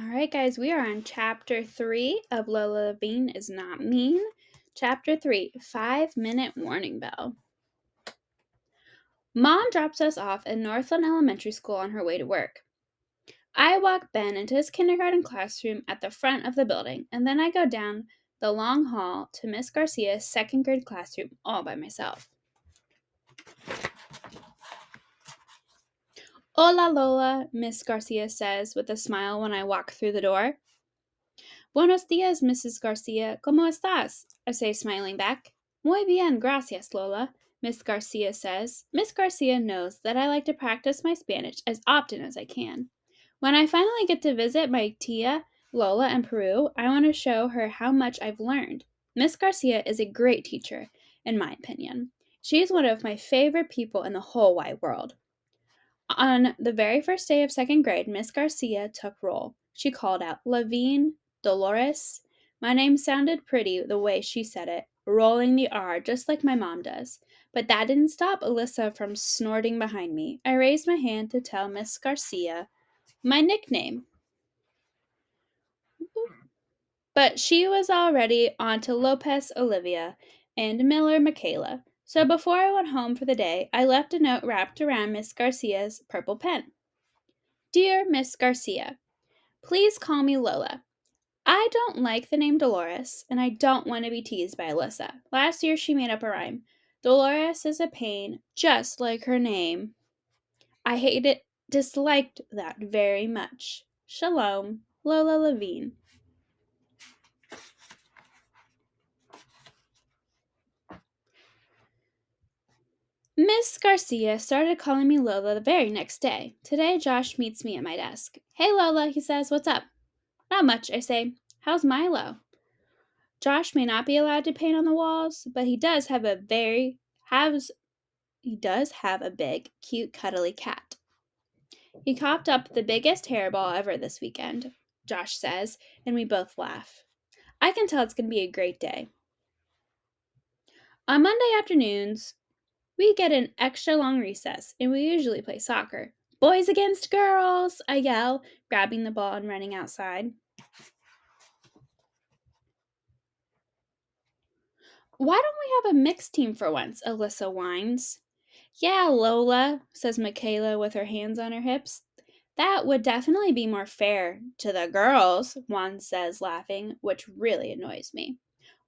All right, guys, we are on chapter 3 of Lola Levine is Not Mean. Chapter 3 5-Minute Warning Bell. Mom drops us off at Northland Elementary School on her way to work. I walk Ben into his kindergarten classroom at the front of the building, and then I go down the long hall to Miss Garcia's second grade classroom all by myself. Hola, Lola, Miss Garcia says with a smile when I walk through the door. Buenos dias, Mrs. Garcia. ¿Cómo estás? I say, smiling back. Muy bien, gracias, Lola, Miss Garcia says. Miss Garcia knows that I like to practice my Spanish as often as I can. When I finally get to visit my tia, Lola, in Peru, I want to show her how much I've learned. Miss Garcia is a great teacher, in my opinion. She's one of my favorite people in the whole wide world. On the very first day of second grade, Miss Garcia took roll. She called out, Levine, Dolores. My name sounded pretty the way she said it, rolling the R just like my mom does. But that didn't stop Alyssa from snorting behind me. I raised my hand to tell Miss Garcia my nickname. But she was already on to Lopez Olivia and Miller Michaela. So before I went home for the day, I left a note wrapped around Miss Garcia's purple pen. Dear Miss Garcia, please call me Lola. I don't like the name Dolores, and I don't want to be teased by Alyssa. Last year she made up a rhyme. Dolores is a pain, just like her name. I disliked that very much. Shalom, Lola Levine. Miss Garcia started calling me Lola the very next day. Today, Josh meets me at my desk. Hey, Lola, he says, what's up? Not much, I say. How's Milo? Josh may not be allowed to paint on the walls, but he does have a big, cute, cuddly cat. He coughed up the biggest hairball ever this weekend, Josh says, and we both laugh. I can tell it's going to be a great day. On Monday afternoons, we get an extra long recess, and we usually play soccer. Boys against girls, I yell, grabbing the ball and running outside. Why don't we have a mixed team for once? Alyssa whines. Yeah, Lola, says Michaela with her hands on her hips. That would definitely be more fair to the girls, Juan says, laughing, which really annoys me.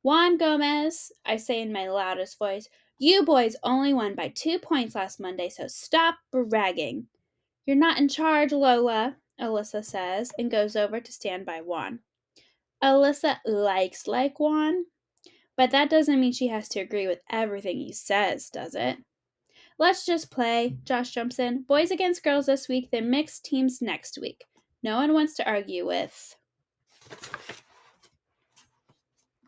Juan Gomez, I say in my loudest voice, you boys only won by 2 points last Monday, so stop bragging. You're not in charge, Lola, Alyssa says, and goes over to stand by Juan. Alyssa likes like Juan, but that doesn't mean she has to agree with everything he says, does it? Let's just play, Josh jumps in. Boys against girls this week, then mixed teams next week. No one wants to argue with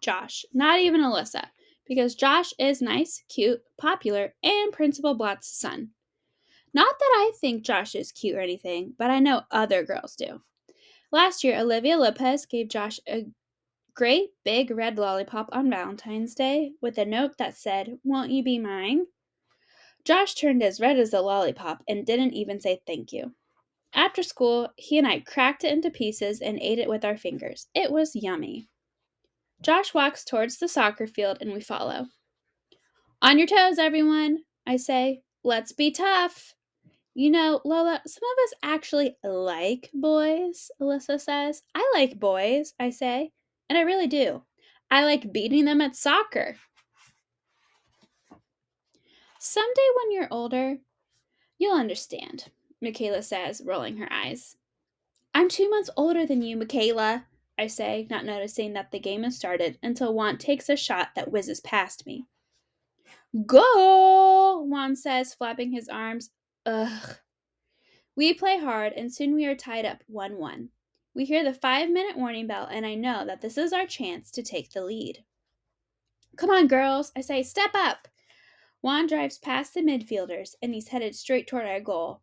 Josh, not even Alyssa, because Josh is nice, cute, popular, and Principal Blatt's son. Not that I think Josh is cute or anything, but I know other girls do. Last year, Olivia Lopez gave Josh a great big red lollipop on Valentine's Day with a note that said, Won't you be mine? Josh turned as red as a lollipop and didn't even say thank you. After school, he and I cracked it into pieces and ate it with our fingers. It was yummy. Josh walks towards the soccer field and we follow. On your toes, everyone, I say. Let's be tough. You know, Lola, some of us actually like boys, Alyssa says. I like boys, I say, and I really do. I like beating them at soccer. Someday when you're older, you'll understand, Michaela says, rolling her eyes. I'm 2 months older than you, Michaela, I say, not noticing that the game has started until Juan takes a shot that whizzes past me. Goal! Juan says, flapping his arms. Ugh. We play hard, and soon we are tied up 1-1. We hear the 5-minute warning bell, and I know that this is our chance to take the lead. Come on, girls, I say, step up! Juan drives past the midfielders, and he's headed straight toward our goal.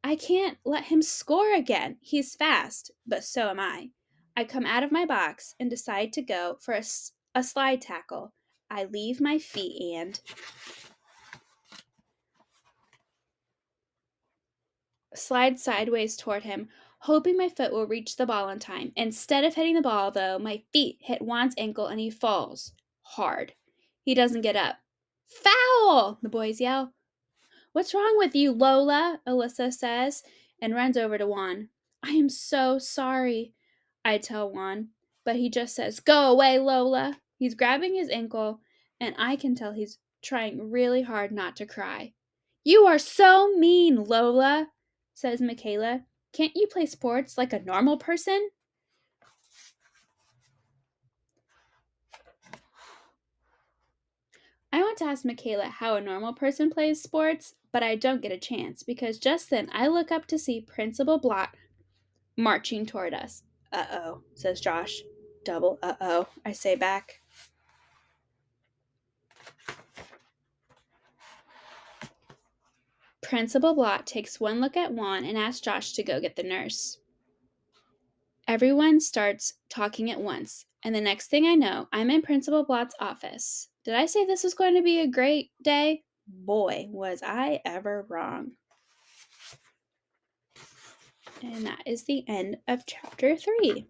I can't let him score again. He's fast, but so am I. I come out of my box and decide to go for a slide tackle. I leave my feet and slide sideways toward him. hoping my foot will reach the ball in time. Instead of hitting the ball, though, my feet hit Juan's ankle and he falls hard. He doesn't get up. Foul! The boys yell. What's wrong with you, Lola? Alyssa says and runs over to Juan. I am so sorry, I tell Juan, but he just says, Go away, Lola. He's grabbing his ankle, and I can tell he's trying really hard not to cry. You are so mean, Lola, says Michaela. Can't you play sports like a normal person? I want to ask Michaela how a normal person plays sports, but I don't get a chance because just then I look up to see Principal Blott marching toward us. Uh-oh, says Josh. Double uh-oh, I say back. Principal Blott takes one look at Juan and asks Josh to go get the nurse. Everyone starts talking at once, and the next thing I know, I'm in Principal Blott's office. Did I say this was going to be a great day? Boy, was I ever wrong. And that is the end of chapter 3.